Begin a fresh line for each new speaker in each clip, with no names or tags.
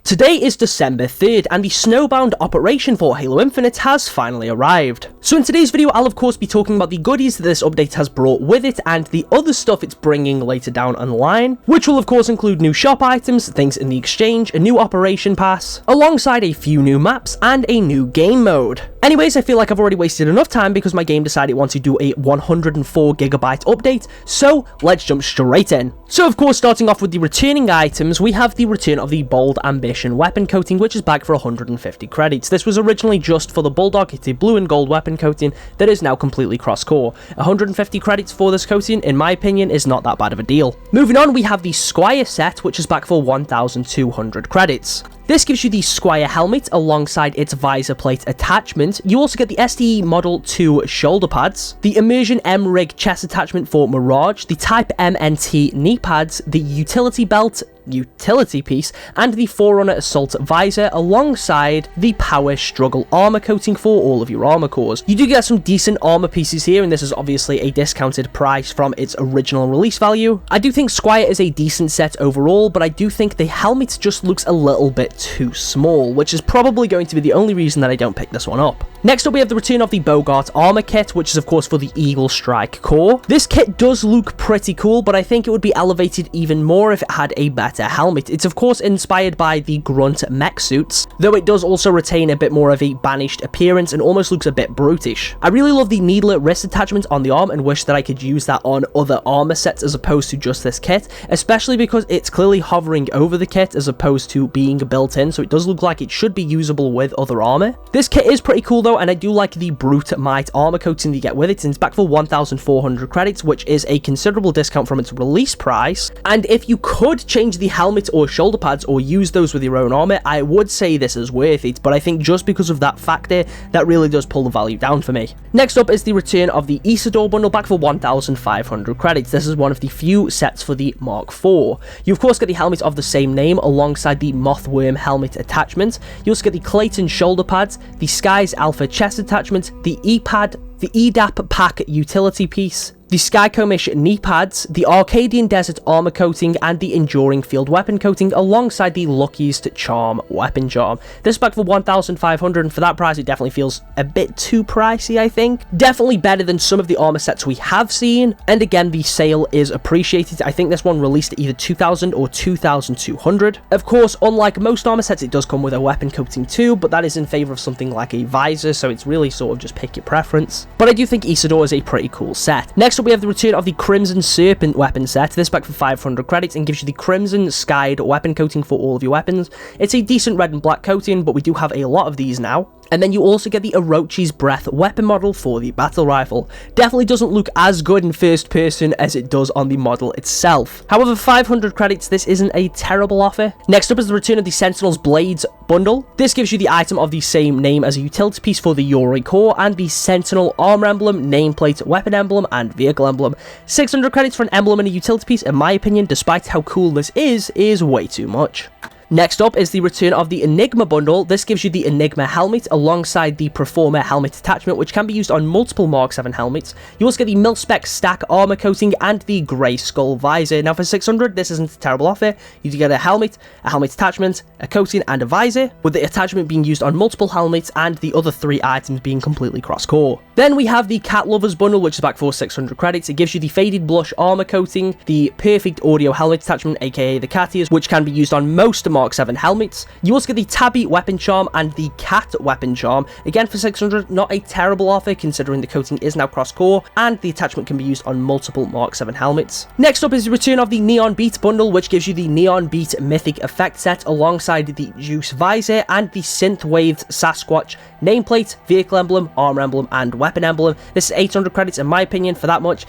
Today is December 3rd, and the Snowbound operation for Halo Infinite has finally arrived. So in today's video, I'll of course be talking about the goodies that this update has brought with it, and the other stuff it's bringing later down on the line, which will of course include new shop items, things in the exchange, a new operation pass, alongside a few new maps, and a new game mode. Anyways, I feel like I've already wasted enough time because my game decided it wants to do a 104GB update, so let's jump straight in. So of course, starting off with the returning items, we have the return of the Bold Ambition weapon coating, which is back for 150 credits. This was originally just for the Bulldog. It's a blue and gold weapon coating that is now completely cross-core. 150 credits for this coating, in my opinion, is not that bad of a deal. Moving on, we have the Squire set, which is back for 1,200 credits. This gives you the Squire helmet alongside its visor plate attachment. You also get the STE Model 2 shoulder pads, the Immersion M-Rig chest attachment for Mirage, the Type MNT knee pads, the utility belt, utility piece, and the Forerunner Assault visor alongside the Power Struggle armor coating for all of your armor cores. You do get some decent armor pieces here, and this is obviously a discounted price from its original release value. I do think Squire is a decent set overall, but I do think the helmet just looks a little bit too small, which is probably going to be the only reason that I don't pick this one up. Next up, we have the return of the Bogart armor kit, which is of course for the Eaglestrike core. This kit does look pretty cool, but I think it would be elevated even more if it had a better helmet. It's of course inspired by the Grunt mech suits, though it does also retain a bit more of a banished appearance and almost looks a bit brutish. I really love the needler wrist attachment on the arm and wish that I could use that on other armor sets as opposed to just this kit, especially because it's clearly hovering over the kit as opposed to being built in, so it does look like it should be usable with other armor. This kit is pretty cool though, and I do like the Brute Might armor coating that you get with it, and it's back for 1,400 credits, which is a considerable discount from its release price. And if you could change the helmet or shoulder pads or use those with your own armor, I would say this is worth it, but I think just because of that factor, that really does pull the value down for me. Next up is the return of the Isidore bundle, back for 1,500 credits. This is one of the few sets for the Mark IV. You of course get the helmet of the same name alongside the Mothworm helmet attachment. You also get the Clayton shoulder pads, the Skies Alpha chest attachment, the E-pad, the EDAP pack utility piece, the Skycomish knee pads, the Arcadian Desert armor coating, and the Enduring Field weapon coating alongside the Luckiest Charm weapon charm. This is back for 1,500, and for that price it definitely feels a bit too pricey, I think. Definitely better than some of the armor sets we have seen, and again the sale is appreciated. I think this one released at either 2,000 or 2,200. Of course, unlike most armor sets, it does come with a weapon coating too, but that is in favor of something like a visor, so it's really sort of just pick your preference. But I do think Isidore is a pretty cool set. Next up, we have the return of the Crimson Serpent weapon set. This back for 500 credits and gives you the Crimson Skied weapon coating for all of your weapons. It's a decent red and black coating, but we do have a lot of these now. And then you also get the Orochi's Breath weapon model for the battle rifle. Definitely doesn't look as good in first person as it does on the model itself. However, 500 credits, this isn't a terrible offer. Next up is the return of the Sentinel's Blades bundle. This gives you the item of the same name as a utility piece for the Yuri core and the Sentinel armor emblem, nameplate, weapon emblem, and vehicle emblem. 600 credits for an emblem and a utility piece, in my opinion, despite how cool this is way too much. Next up is the return of the Enigma bundle. This gives you the Enigma helmet alongside the Performer helmet attachment, which can be used on multiple Mark 7 helmets. You also get the Mil-Spec stack armor coating and the Grey Skull visor. Now for 600, this isn't a terrible offer. You do get a helmet attachment, a coating, and a visor, with the attachment being used on multiple helmets and the other 3 items being completely cross-core. Then we have the Cat Lovers bundle, which is back for 600 credits. It gives you the Faded Blush armor coating, the Perfect Audio helmet attachment, aka the Cat Ears, which can be used on most Mark 7 helmets. You also get the Tabby weapon charm and the Cat weapon charm. Again, for 600, not a terrible offer considering the coating is now cross-core and the attachment can be used on multiple Mark 7 helmets. Next up is the return of the Neon Beat bundle, which gives you the Neon Beat Mythic effect set alongside the Juice visor and the Synthwave Sasquatch nameplate, vehicle emblem, armor emblem, and weapon emblem. This is 800 credits in my opinion. For that much,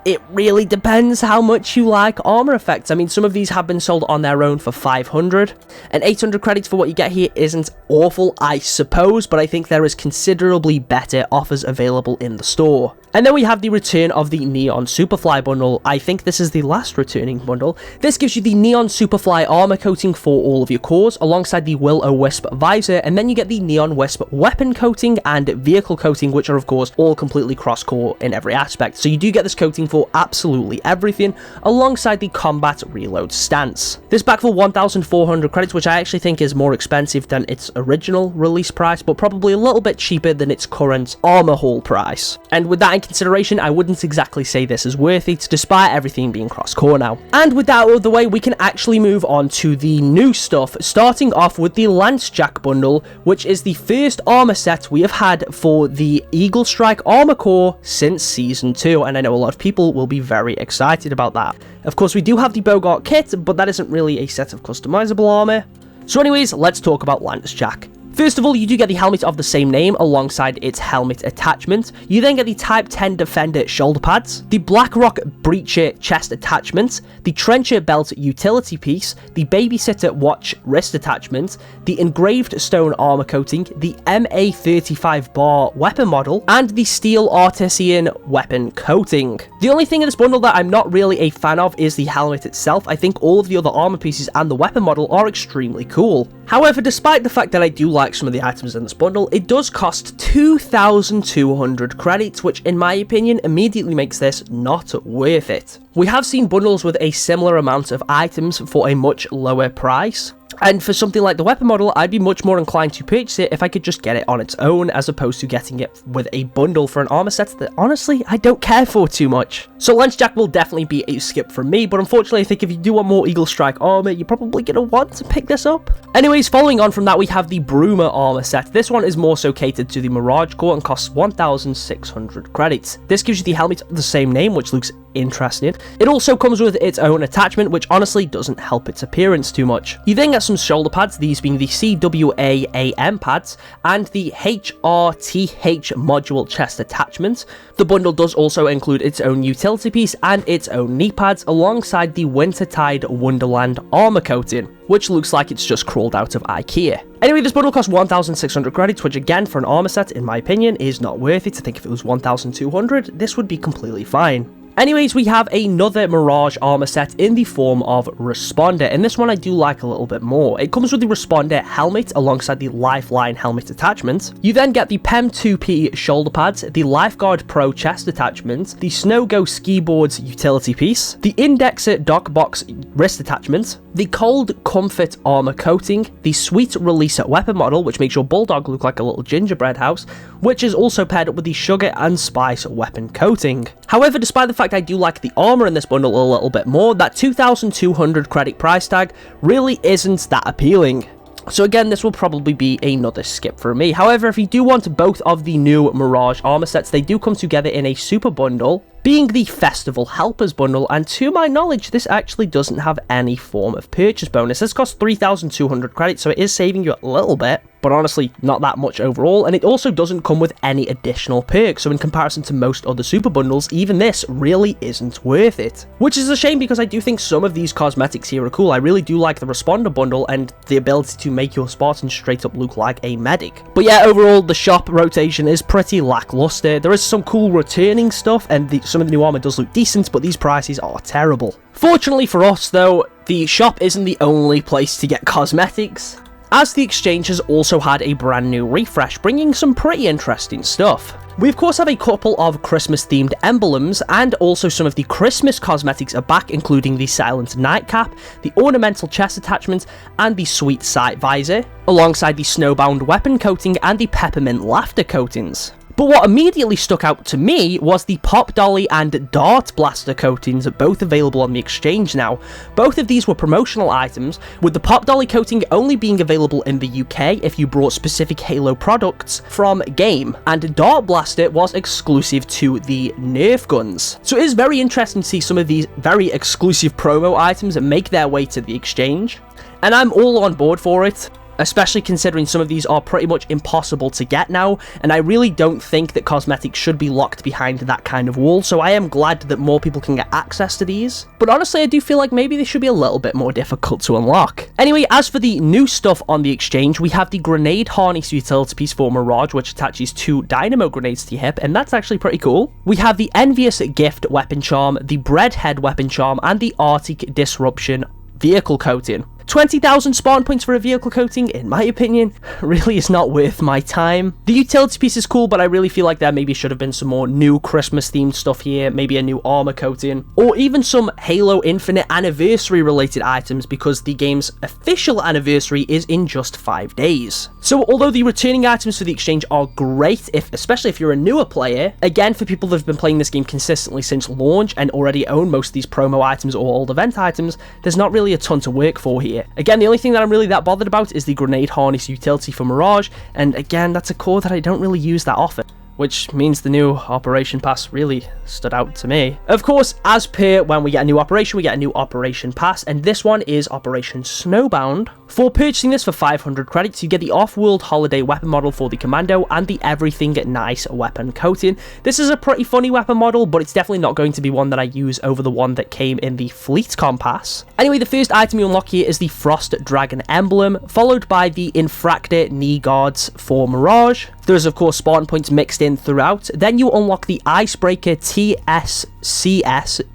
it really depends how much you like armor effects. I mean, some of these have been sold on their own for 500, and 800 credits for what you get here isn't awful, I suppose, but I think there is considerably better offers available in the store. And then we have the return of the Neon Superfly bundle. I think this is the last returning bundle. This gives you the Neon Superfly armor coating for all of your cores, alongside the Will-O-Wisp visor, and then you get the Neon Wisp weapon coating and vehicle coating, which are of course all completely cross-core in every aspect. So you do get this coating for absolutely everything, alongside the combat reload stance. This back for 1,400 credits, which I actually think is more expensive than its original release price, but probably a little bit cheaper than its current armor haul price. And with that in consideration, I wouldn't exactly say this is worth it, despite everything being cross-core now. And with that out of the way, we can actually move on to the new stuff, starting off with the Lancejack bundle, which is the first armor set we have had for the Eaglestrike armor core since Season 2, and I know a lot of people will be very excited about that. Of course, we do have the Bogart kit, but that isn't really a set of customizable armor. So anyways, let's talk about Lancejack. First of all, you do get the helmet of the same name alongside its helmet attachment. You then get the Type 10 Defender shoulder pads, the Blackrock Breacher chest attachment, the Trencher belt utility piece, the Babysitter watch wrist attachment, the engraved stone armor coating, the MA35 bar weapon model, and the steel artisan weapon coating. The only thing in this bundle that I'm not really a fan of is the helmet itself. I think all of the other armor pieces and the weapon model are extremely cool. However, despite the fact that I do like some of the items in this bundle, it does cost 2,200 credits, which in my opinion immediately makes this not worth it. We have seen bundles with a similar amount of items for a much lower price, and for something like the weapon model, I'd be much more inclined to purchase it if I could just get it on its own, as opposed to getting it with a bundle for an armor set that honestly I don't care for too much. So Lancejack will definitely be a skip from me, but unfortunately I think if you do want more Eaglestrike armor, you're probably going to want to pick this up. Anyways, following on from that, we have the Broomer armor set. This one is more so catered to the Mirage core and costs 1,600 credits. This gives you the helmet of the same name, which looks interesting. It also comes with its own attachment, which honestly doesn't help its appearance too much. You then get some shoulder pads, these being the CWAAM pads, and the HRTH module chest attachment. The bundle does also include its own utility piece and its own knee pads, alongside the Wintertide Wonderland armor coating, which looks like it's just crawled out of IKEA. Anyway, this bundle costs 1,600 credits, which again, for an armor set, in my opinion, is not worth it. I think if it was 1,200, this would be completely fine. Anyways, we have another Mirage armor set in the form of Responder, and this one I do like a little bit more. It comes with the Responder helmet alongside the Lifeline helmet attachment. You then get the PEM 2P shoulder pads, the Lifeguard Pro chest attachment, the Snow Go ski boards utility piece, the Indexer dock box wrist attachment, the Cold Comfort armor coating, the Sweet Releaser weapon model, which makes your Bulldog look like a little gingerbread house, which is also paired up with the Sugar and Spice weapon coating. However, despite the fact I do like the armor in this bundle a little bit more, that 2,200 credit price tag really isn't that appealing. So again, this will probably be another skip for me. However, if you do want both of the new Mirage armor sets, they do come together in a super bundle, being the Festival Helpers bundle, and to my knowledge, this actually doesn't have any form of purchase bonus. This costs 3,200 credits, so it is saving you a little bit, but honestly, not that much overall, and it also doesn't come with any additional perks, so in comparison to most other super bundles, even this really isn't worth it. Which is a shame, because I do think some of these cosmetics here are cool. I really do like the Responder bundle and the ability to make your Spartan straight up look like a medic. But yeah, overall, the shop rotation is pretty lackluster. There is some cool returning stuff, and some of the new armor does look decent, but these prices are terrible. Fortunately for us, though, the shop isn't the only place to get cosmetics, as the exchange has also had a brand new refresh, bringing some pretty interesting stuff. We of course have a couple of Christmas themed emblems, and also some of the Christmas cosmetics are back, including the Silent Nightcap, the ornamental chest attachment, and the Sweet Sight visor, alongside the Snowbound weapon coating and the Peppermint Laughter coatings. But what immediately stuck out to me was the Pop Dolly and Dart Blaster coatings, both available on the exchange now. Both of these were promotional items, with the Pop Dolly coating only being available in the UK if you brought specific Halo products from game, and Dart Blaster was exclusive to the Nerf guns. So it is very interesting to see some of these very exclusive promo items make their way to the exchange, and I'm all on board for it. especially considering some of these are pretty much impossible to get now, and I really don't think that cosmetics should be locked behind that kind of wall, so I am glad that more people can get access to these. But honestly, I do feel like maybe they should be a little bit more difficult to unlock. Anyway, as for the new stuff on the exchange, we have the grenade harness utility piece for Mirage, which attaches 2 dynamo grenades to your hip, and that's actually pretty cool. We have the envious gift weapon charm, the breadhead weapon charm, and the Arctic disruption vehicle coating. 20,000 spawn points for a vehicle coating, in my opinion, really is not worth my time. The utility piece is cool, but I really feel like there maybe should have been some more new Christmas themed stuff here, maybe a new armor coating, or even some Halo Infinite anniversary related items, because the game's official anniversary is in just 5 days. So although the returning items for the exchange are great, especially if you're a newer player, again, for people that have been playing this game consistently since launch and already own most of these promo items or old event items, there's not really a ton to work for here. Again, the only thing that I'm really that bothered about is the grenade harness utility for Mirage, and again, that's a core that I don't really use that often, which means the new operation pass really stood out to me. Of course, as per when we get a new operation, we get a new operation pass, and this one is Operation Snowbound. For purchasing this for 500 credits, you get the off-world holiday weapon model for the commando and the everything nice weapon coating. This is a pretty funny weapon model, but it's definitely not going to be one that I use over the one that came in the FleetCon pass. Anyway, the first item you unlock here is the Frost Dragon emblem, followed by the Infractor knee guards for Mirage. There's of course spawn points mixed in throughout. Then you unlock the Icebreaker TSCS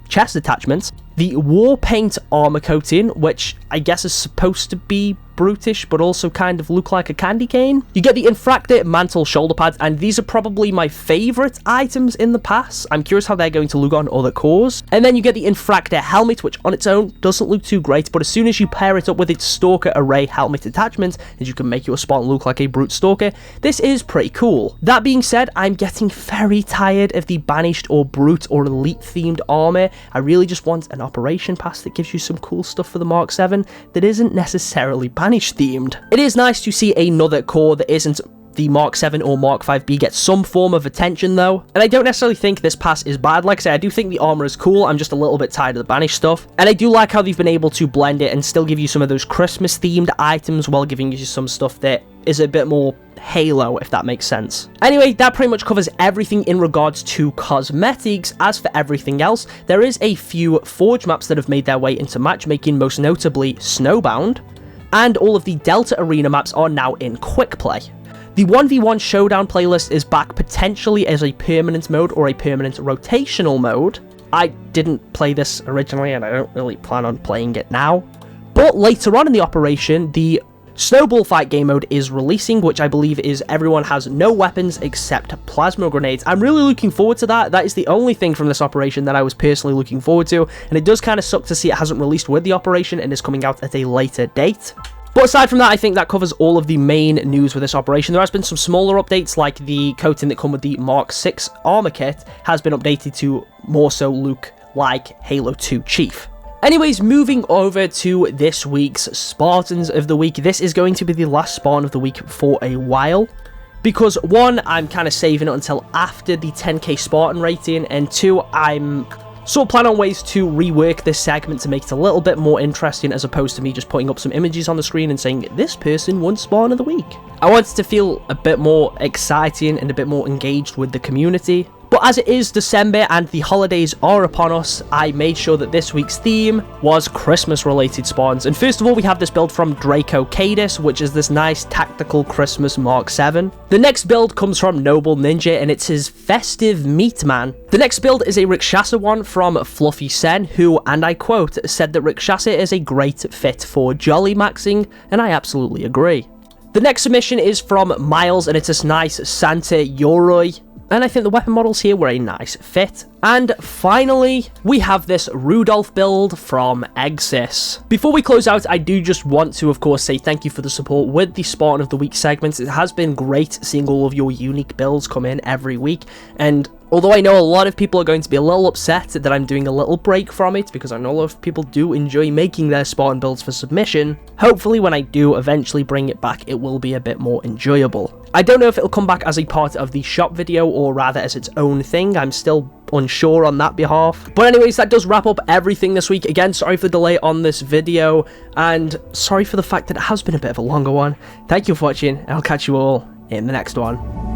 chest attachments, the War Paint armor coating, which I guess is supposed to be brutish, but also kind of look like a candy cane. You get the Infractor mantle shoulder pads, and these are probably my favorite items in the pass. I'm curious how they're going to look on other cores. And then you get the Infractor helmet, which on its own doesn't look too great, but as soon as you pair it up with its Stalker Array helmet attachment, and you can make your Spartan look like a brute stalker, this is pretty cool. That being said, I'm getting very tired of the banished or brute or elite themed armor. I really just want an operation pass that gives you some cool stuff for the Mark 7 that isn't necessarily banished themed. It is nice to see another core that isn't the Mark 7 or Mark 5B get some form of attention though, and I don't necessarily think this pass is bad. Like I say, I do think the armor is cool. I'm just a little bit tired of the banished stuff, and I do like how they've been able to blend it and still give you some of those Christmas themed items while giving you some stuff that is a bit more Halo, if that makes sense. Anyway, that pretty much covers everything in regards to cosmetics. As for everything else, there is a few Forge maps that have made their way into matchmaking, most notably Snowbound, and all of the Delta Arena maps are now in quick play. The 1v1 Showdown playlist is back potentially as a permanent mode or a permanent rotational mode. I didn't play this originally and I don't really plan on playing it now. But later on in the operation, the Snowball Fight game mode is releasing, which I believe is everyone has no weapons except plasma grenades. I'm really looking forward to that. That is the only thing from this operation that I was personally looking forward to, and it does kind of suck to see it hasn't released with the operation and is coming out at a later date. But aside from that, I think that covers all of the main news with this operation. There has been some smaller updates, like the coating that come with the Mark 6 armor kit has been updated to more so look like Halo 2 Chief. Anyways, moving over to this week's Spartans of the Week. This is going to be the last Spartan of the Week for a while, because one, I'm kind of saving it until after the 10k Spartan rating, and two, I'm sort of planning on ways to rework this segment to make it a little bit more interesting, as opposed to me just putting up some images on the screen and saying, this person won Spartan of the Week. I want it to feel a bit more exciting and a bit more engaged with the community. But as it is December and the holidays are upon us, I made sure that this week's theme was Christmas-related Spartans. And first of all, we have this build from Draco Cadis, which is this nice tactical Christmas Mark 7. The next build comes from Noble Ninja, and it's his Festive Meat Man. The next build is a Rikshasa one from Fluffy Sen, who, and I quote, said that Rikshasa is a great fit for Jolly Maxing, and I absolutely agree. The next submission is from Miles, and it's this nice Santa Yoroi, and I think the weapon models here were a nice fit. And finally, we have this Rudolph build from Exis. Before we close out, I do just want to, of course, say thank you for the support with the Spartan of the Week segments. It has been great seeing all of your unique builds come in every week, and although I know a lot of people are going to be a little upset that I'm doing a little break from it, because I know a lot of people do enjoy making their Spartan builds for submission, hopefully when I do eventually bring it back, it will be a bit more enjoyable. I don't know if it'll come back as a part of the shop video, or rather as its own thing. I'm still unsure on that behalf. But anyways, that does wrap up everything this week. Again, sorry for the delay on this video, and sorry for the fact that it has been a bit of a longer one. Thank you for watching, and I'll catch you all in the next one.